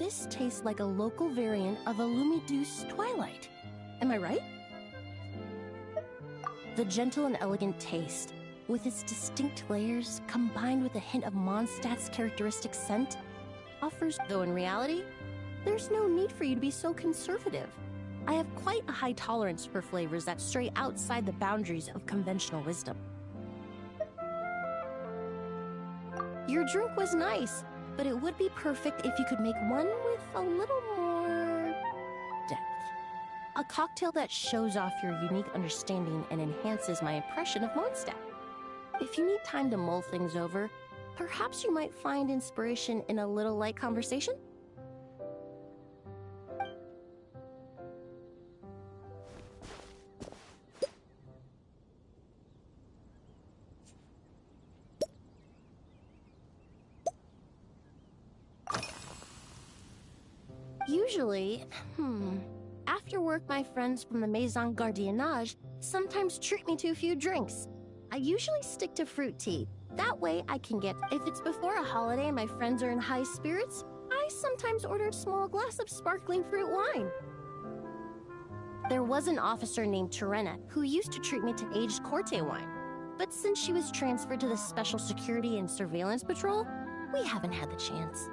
this tastes like a local variant of a Lumiduce Twilight. Am I right? The gentle and elegant taste, with its distinct layers combined with a hint of Mondstadt's characteristic scent, offers, though in reality, there's no need for you to be so conservative. I have quite a high tolerance for flavors that stray outside the boundaries of conventional wisdom. Your drink was nice, but it would be perfect if you could make one with a little more depth. A cocktail that shows off your unique understanding and enhances my impression of Mondstadt. If you need time to mull things over, perhaps you might find inspiration in a little light conversation? Usually, after work, my friends from the Maison Gardiennage sometimes treat me to a few drinks. I usually stick to fruit tea. That way I can get, if it's before a holiday and my friends are in high spirits, I sometimes order a small glass of sparkling fruit wine. There was an officer named Terena who used to treat me to aged Corte wine. But since she was transferred to the Special Security and Surveillance Patrol, we haven't had the chance.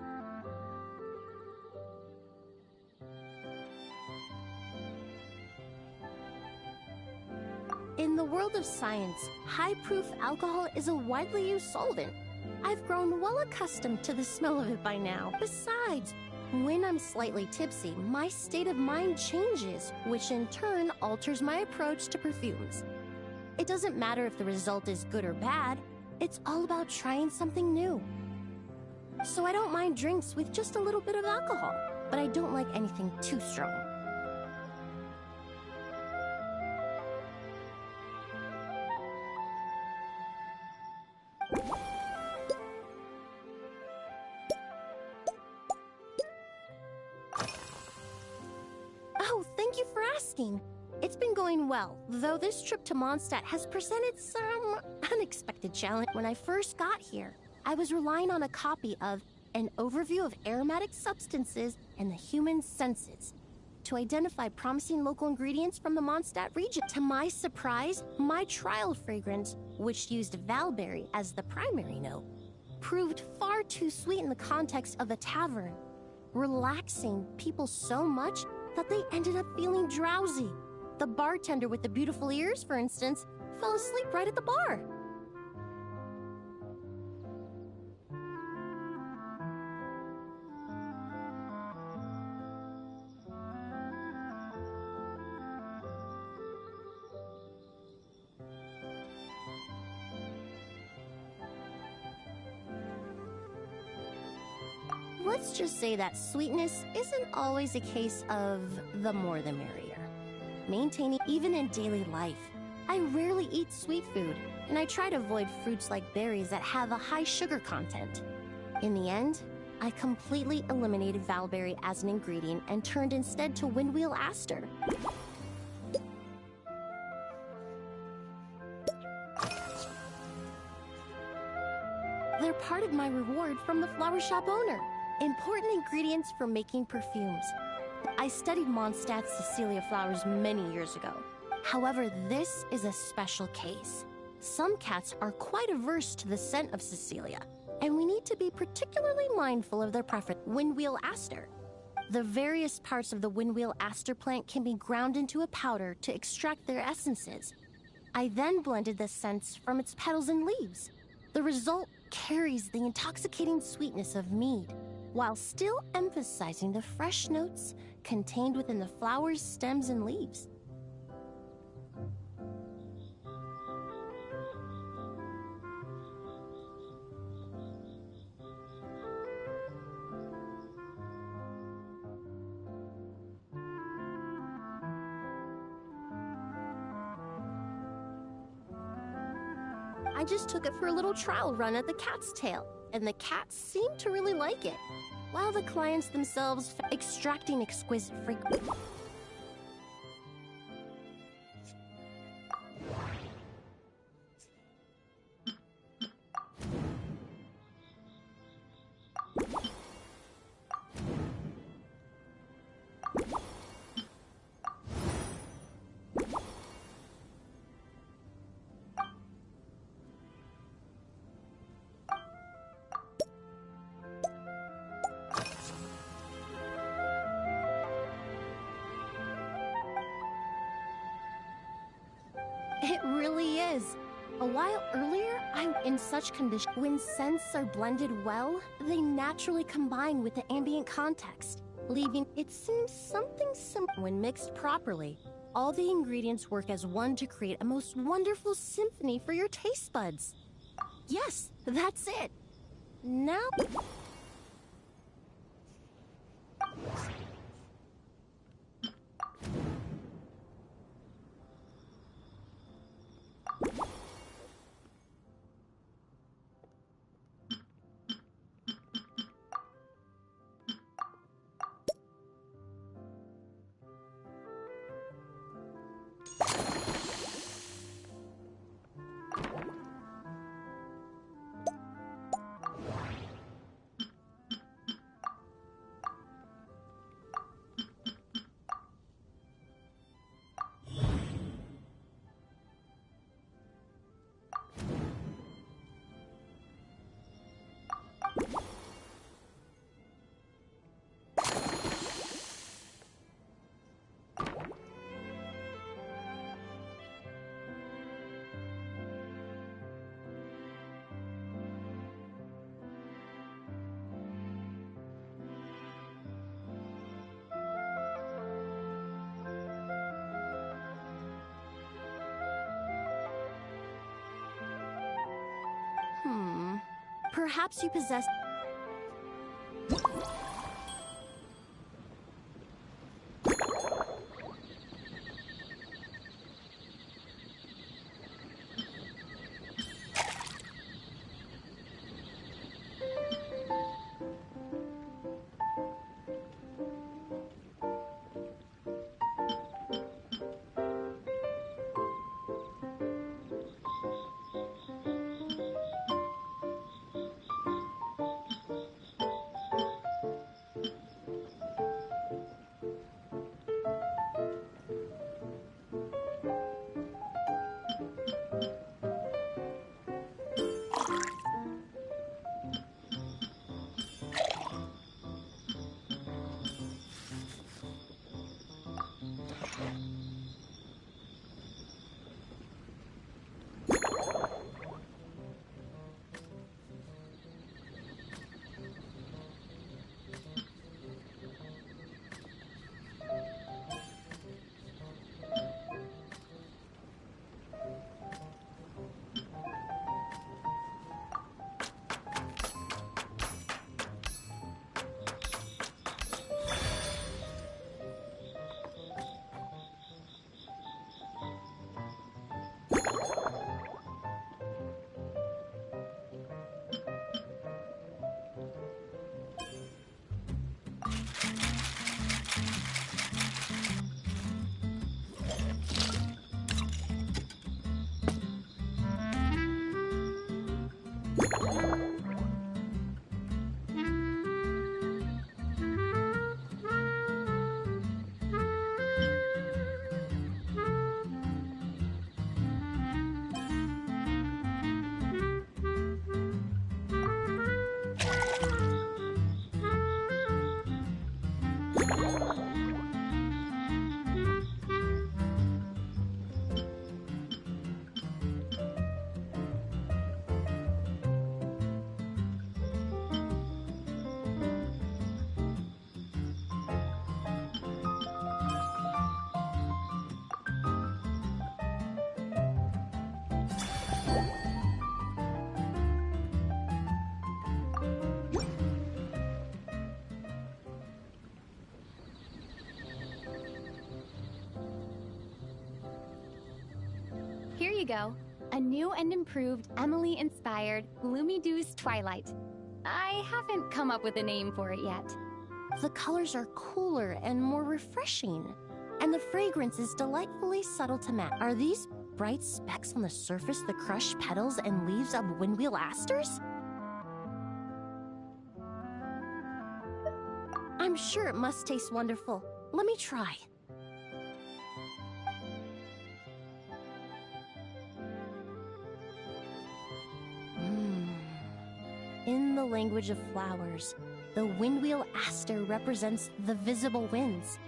In the world of science, high-proof alcohol is a widely used solvent. I've grown well accustomed to the smell of it by now. Besides, when I'm slightly tipsy, my state of mind changes, which in turn alters my approach to perfumes. It doesn't matter if the result is good or bad, it's all about trying something new. So I don't mind drinks with just a little bit of alcohol, but I don't like anything too strong. Oh, thank you for asking. It's been going well, though this trip to Mondstadt has presented some unexpected challenge. When I first got here, I was relying on a copy of An Overview of Aromatic Substances and the Human Senses to identify promising local ingredients from the Mondstadt region. To my surprise, my trial fragrance, which used valberry as the primary note, proved far too sweet in the context of a tavern, relaxing people so much that they ended up feeling drowsy. The bartender with the beautiful ears, for instance, fell asleep right at the bar. Let's just say that sweetness isn't always a case of the more the merrier. Maintaining even in daily life, I rarely eat sweet food, and I try to avoid fruits like berries that have a high sugar content. In the end, I completely eliminated valberry as an ingredient and turned instead to windwheel aster. They're part of my reward from the flower shop owner. Important ingredients for making perfumes. I studied Mondstadt's Cecilia flowers many years ago. However, this is a special case. Some cats are quite averse to the scent of Cecilia, and we need to be particularly mindful of their preference. Windwheel aster. The various parts of the windwheel aster plant can be ground into a powder to extract their essences. I then blended the scents from its petals and leaves. The result carries the intoxicating sweetness of mead, while still emphasizing the fresh notes contained within the flower's stems and leaves. I just took it for a little trial run at the cat's tail, and the cats seemed to really like it, while the clients themselves extracting exquisite fragrance. It really is. A while earlier, I'm in such condition. When scents are blended well, they naturally combine with the ambient context, leaving it seems something similar when mixed properly. All the ingredients work as one to create a most wonderful symphony for your taste buds. Yes, that's it. Now... Perhaps you possess... Here you go. A new and improved Emily-inspired Gloomy Dew's Twilight. I haven't come up with a name for it yet. The colors are cooler and more refreshing, and the fragrance is delightfully subtle to match. Are these bright specks on the surface the crushed petals and leaves of windwheel asters? I'm sure it must taste wonderful. Let me try. In the language of flowers, the windwheel aster represents the visible winds.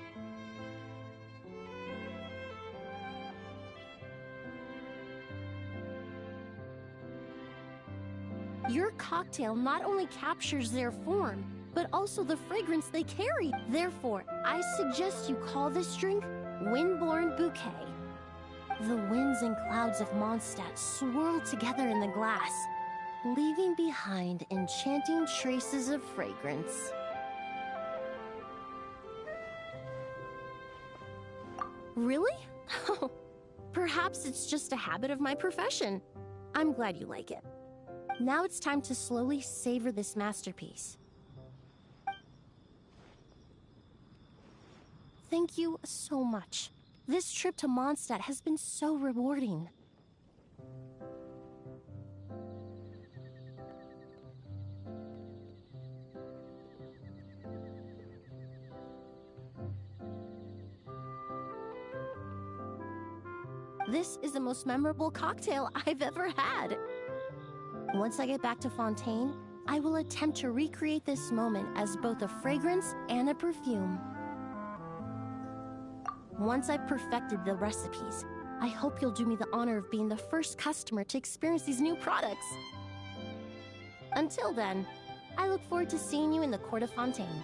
cocktail not only captures their form, but also the fragrance they carry. Therefore, I suggest you call this drink Windborne Bouquet. The winds and clouds of Mondstadt swirl together in the glass, leaving behind enchanting traces of fragrance. Really? Oh, perhaps it's just a habit of my profession. I'm glad you like it. Now it's time to slowly savor this masterpiece. Thank you so much. This trip to Mondstadt has been so rewarding. This is the most memorable cocktail I've ever had. Once I get back to Fontaine, I will attempt to recreate this moment as both a fragrance and a perfume. Once I've perfected the recipes, I hope you'll do me the honor of being the first customer to experience these new products. Until then, I look forward to seeing you in the Court of Fontaine.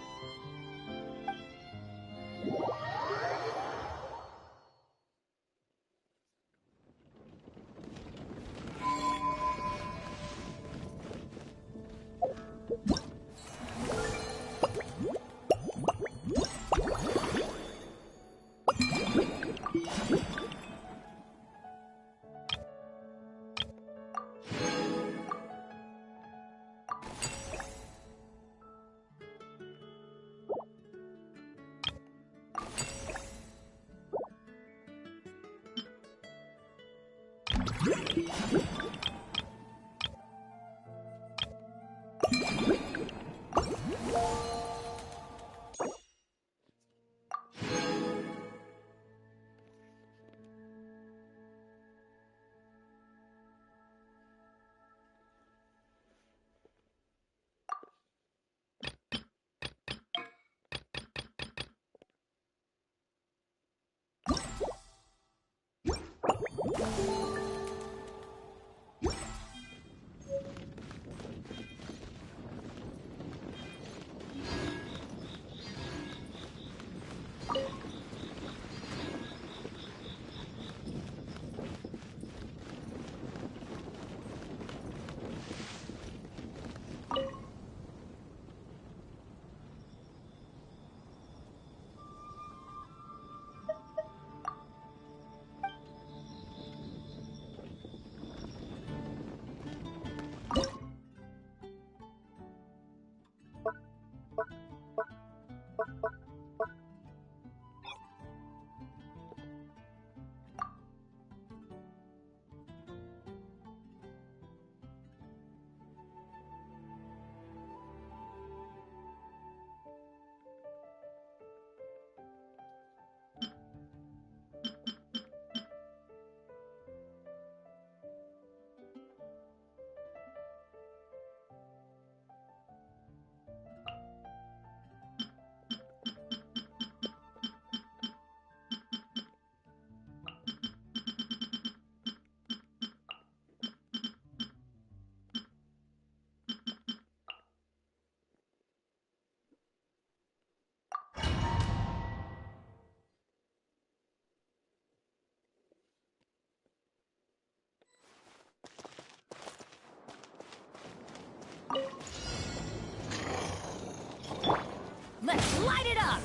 Let's light it up!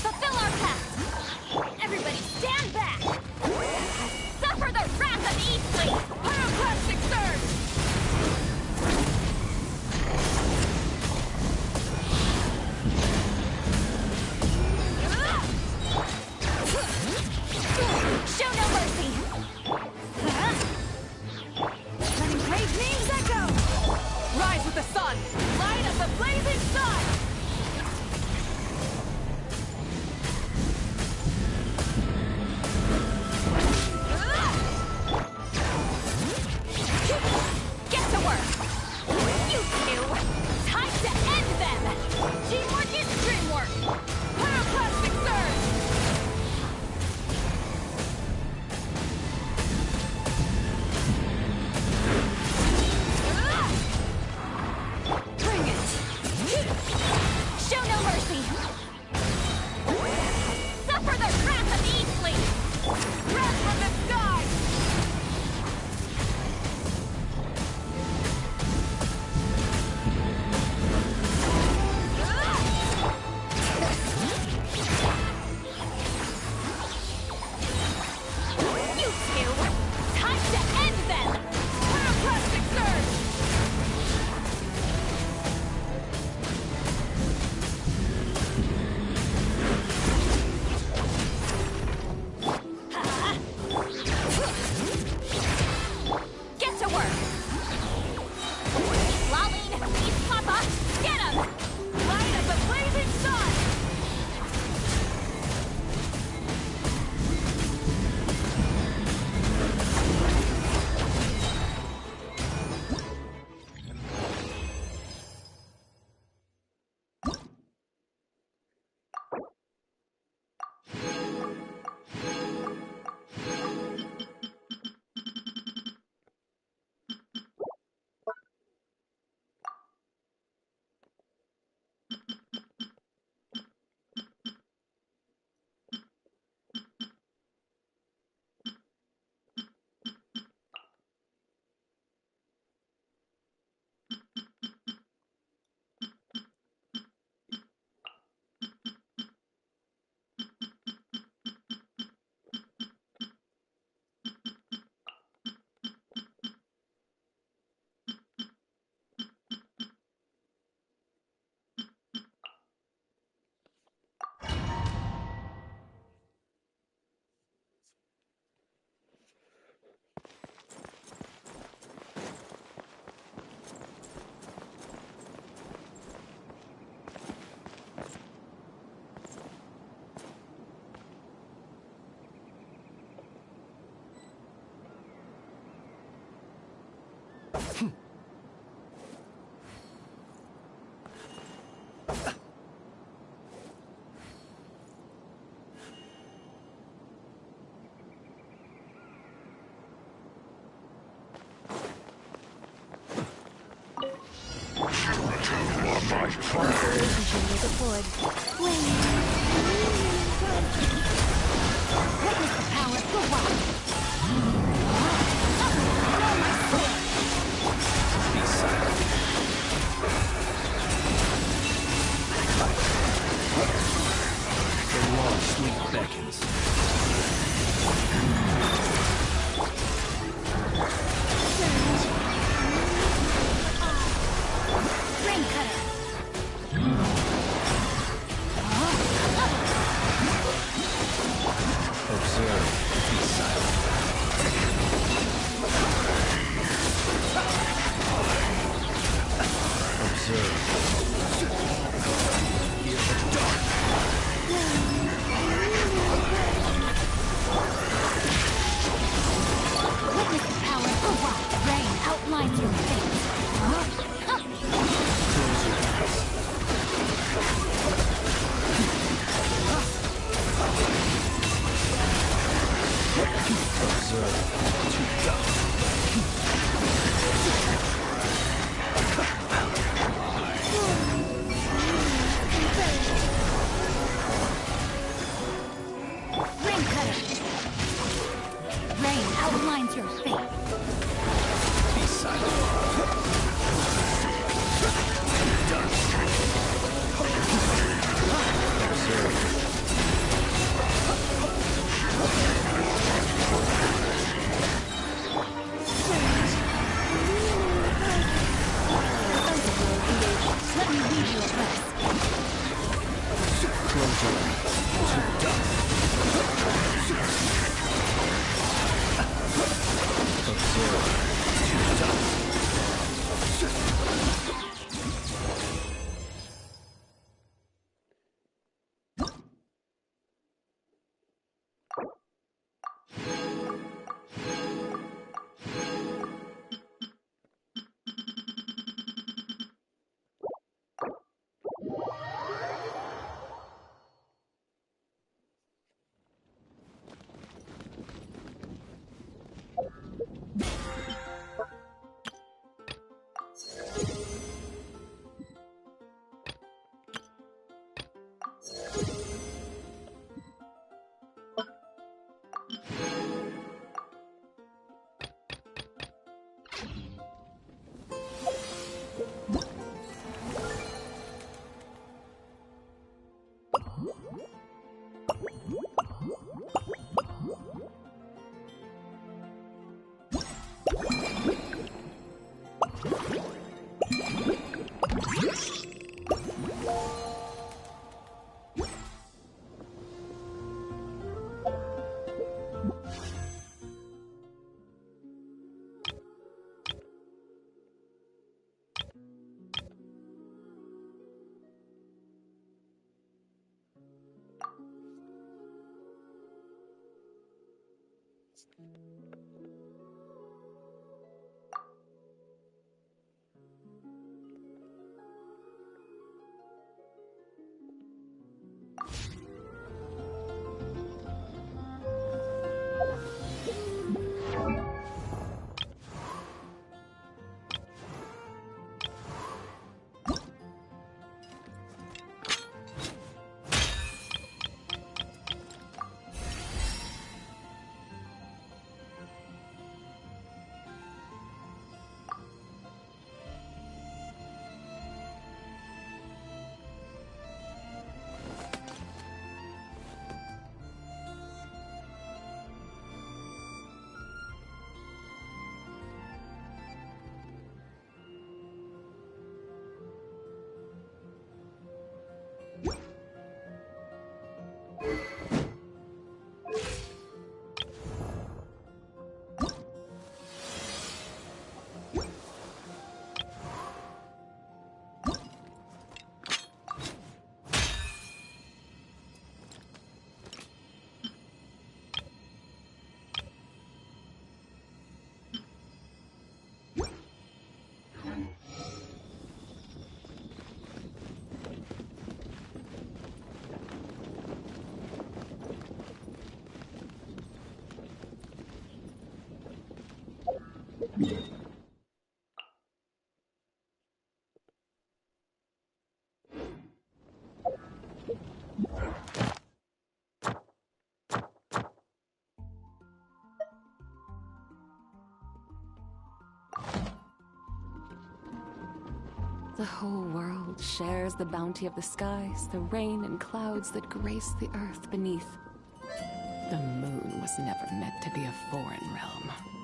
Fulfill our pact! Everybody stand back! Suffer the wrath of Eastleigh! Pyroclastic surge! Show no mercy! Letting brave names echo! Rise with the sun! Light of the blazing sun! wood. Flame. Witness the power of the wild. Be silent. The long sleep beckons. Rain cutter. Observe. Be silent. Observe. Hear the dark. Witness the power of the wild. Rain outlines your fate. Close your eyes. Observe. To dust. Rain cutter. Rain outlines your fate. Be silent. Dust. Observe. Let me lead you abreast. Close your eyes. To dust. Observe. To dust. The whole world shares the bounty of the skies, the rain and clouds that grace the earth beneath. The moon was never meant to be a foreign realm.